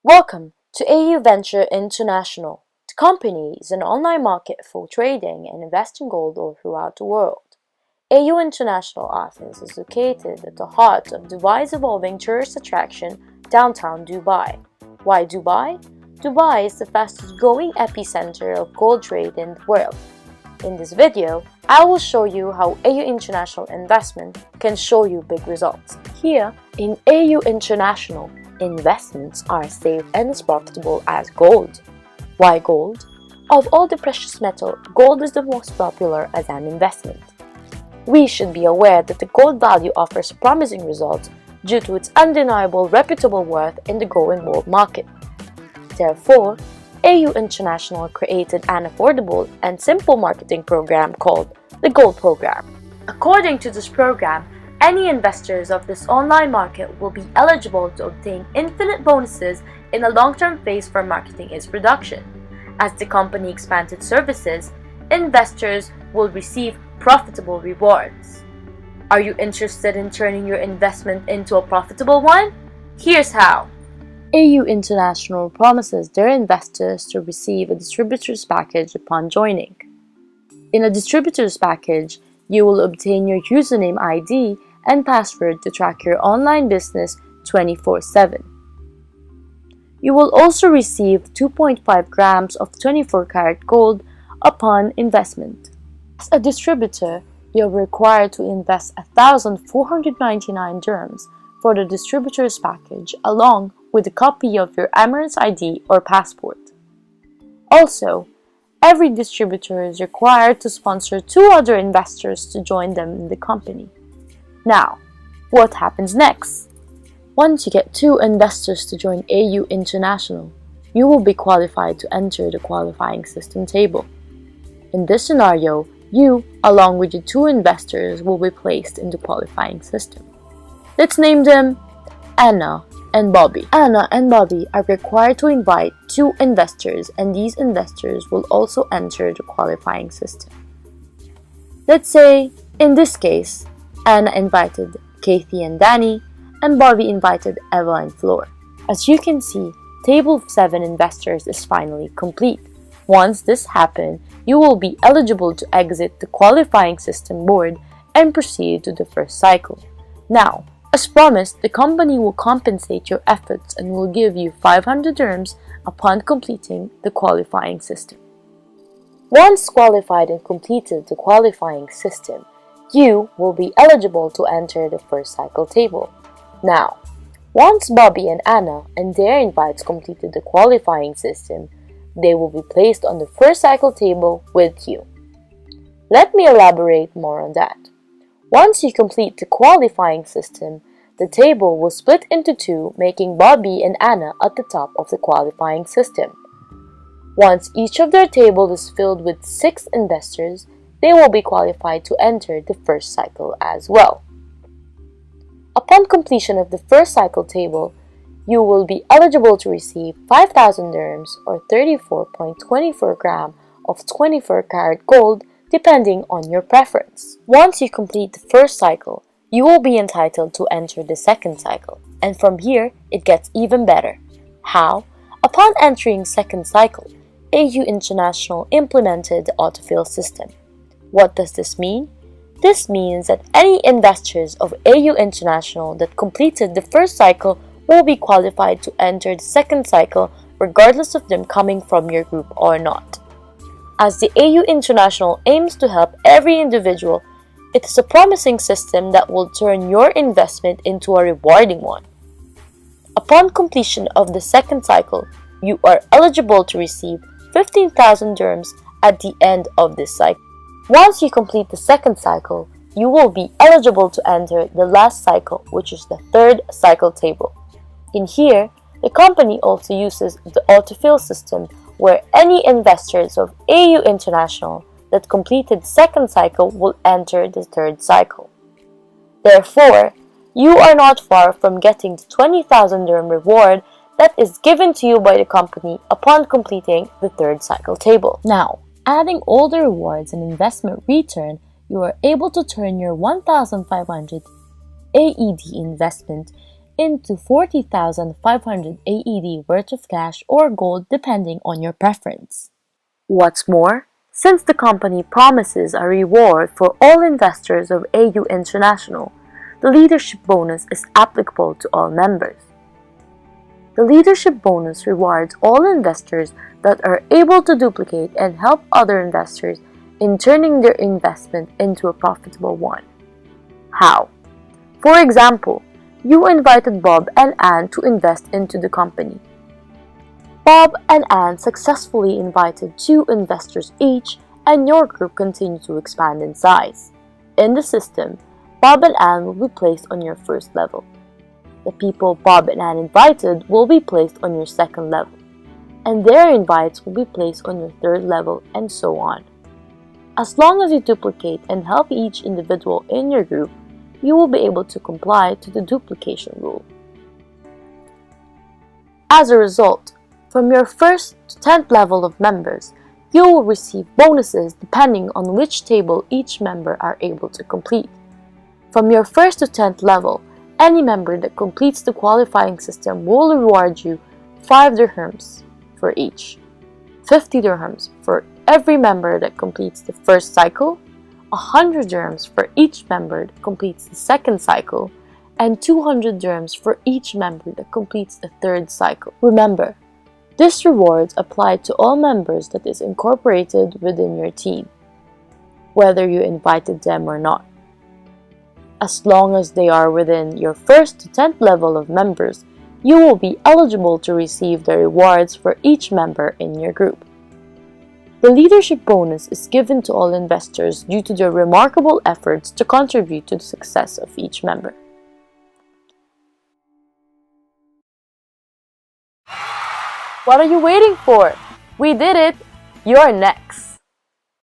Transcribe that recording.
Welcome to AU Venture International. The company is an online market for trading and investing gold all throughout the world. AU International office is located at the heart of Dubai's evolving tourist attraction, downtown Dubai. Why Dubai? Dubai is the fastest growing epicenter of gold trade in the world. In this video, I will show you how AU International Investment can show you big results. Here in AU International, investments are safe and as profitable as gold. Why gold? Of all the precious metal, gold is the most popular as an investment. We should be aware that the gold value offers promising results due to its undeniable reputable worth in the growing world market. Therefore, AU International created an affordable and simple marketing program called the Gold Program. According to this program, any investors of this online market will be eligible to obtain infinite bonuses in a long-term phase for marketing its production. As the company expands its services, investors will receive profitable rewards. Are you interested in turning your investment into a profitable one? Here's how. AU International promises their investors to receive a distributor's package upon joining. In a distributor's package, you will obtain your username ID and password to track your online business 24/7. You will also receive 2.5 grams of 24-karat gold upon investment. As a distributor, you are required to invest 1,499 dirhams for the distributor's package along with a copy of your Emirates ID or passport. Also, every distributor is required to sponsor 2 other investors to join them in the company. Now, what happens next? Once you get 2 investors to join AU International, you will be qualified to enter the qualifying system table. In this scenario, you, along with your 2 investors, will be placed in the qualifying system. Let's name them Anna and Bobby. Anna and Bobby are required to invite 2 investors, and these investors will also enter the qualifying system. Let's say, in this case, Anna invited Kathy and Danny, and Bobby invited Eva and Flor. As you can see, table of 7 investors is finally complete. Once this happens, you will be eligible to exit the qualifying system board and proceed to the first cycle. Now, as promised, the company will compensate your efforts and will give you 500 dirhams upon completing the qualifying system. Once qualified and completed the qualifying system, you will be eligible to enter the first cycle table. Now, once Bobby and Anna and their invites completed the qualifying system, they will be placed on the first cycle table with you. Let me elaborate more on that. Once you complete the qualifying system, the table will split into 2, making Bobby and Anna at the top of the qualifying system. Once each of their table is filled with 6 investors, they will be qualified to enter the first cycle as well. Upon completion of the first cycle table, you will be eligible to receive 5,000 dirhams or 34.24 grams of 24-karat gold depending on your preference. Once you complete the first cycle, you will be entitled to enter the second cycle, and from here it gets even better. How? Upon entering second cycle, AU International implemented the autofill system. What does this mean? This means that any investors of AU International that completed the first cycle will be qualified to enter the second cycle regardless of them coming from your group or not. As the AU International aims to help every individual, it is a promising system that will turn your investment into a rewarding one. Upon completion of the second cycle, you are eligible to receive 15,000 dirhams at the end of this cycle. Once you complete the second cycle, you will be eligible to enter the last cycle, which is the third cycle table. In here, the company also uses the autofill system where any investors of AU International that completed the second cycle will enter the third cycle. Therefore, you are not far from getting the 20,000 dirham reward that is given to you by the company upon completing the third cycle table. Now, adding all the rewards and investment return, you are able to turn your 1,500 AED investment into 40,500 AED worth of cash or gold depending on your preference. What's more, since the company promises a reward for all investors of AU International, the leadership bonus is applicable to all members. The leadership bonus rewards all investors that are able to duplicate and help other investors in turning their investment into a profitable one. How? For example, you invited Bob and Ann to invest into the company. Bob and Ann successfully invited 2 investors each, and your group continued to expand in size. In the system, Bob and Ann will be placed on your first level. The people Bob and Ann invited will be placed on your second level, and their invites will be placed on your third level, and so on. As long as you duplicate and help each individual in your group, you will be able to comply to the duplication rule. As a result, from your 1st to 10th level of members, you will receive bonuses depending on which table each member are able to complete. From your 1st to 10th level, any member that completes the qualifying system will reward you 5 dirhams for each, 50 dirhams for every member that completes the first cycle, 100 dirhams for each member that completes the second cycle, and 200 dirhams for each member that completes the third cycle. Remember, this rewards apply to all members that is incorporated within your team, whether you invited them or not. As long as they are within your 1st to 10th level of members, you will be eligible to receive the rewards for each member in your group. The leadership bonus is given to all investors due to their remarkable efforts to contribute to the success of each member. What are you waiting for? We did it! You're next!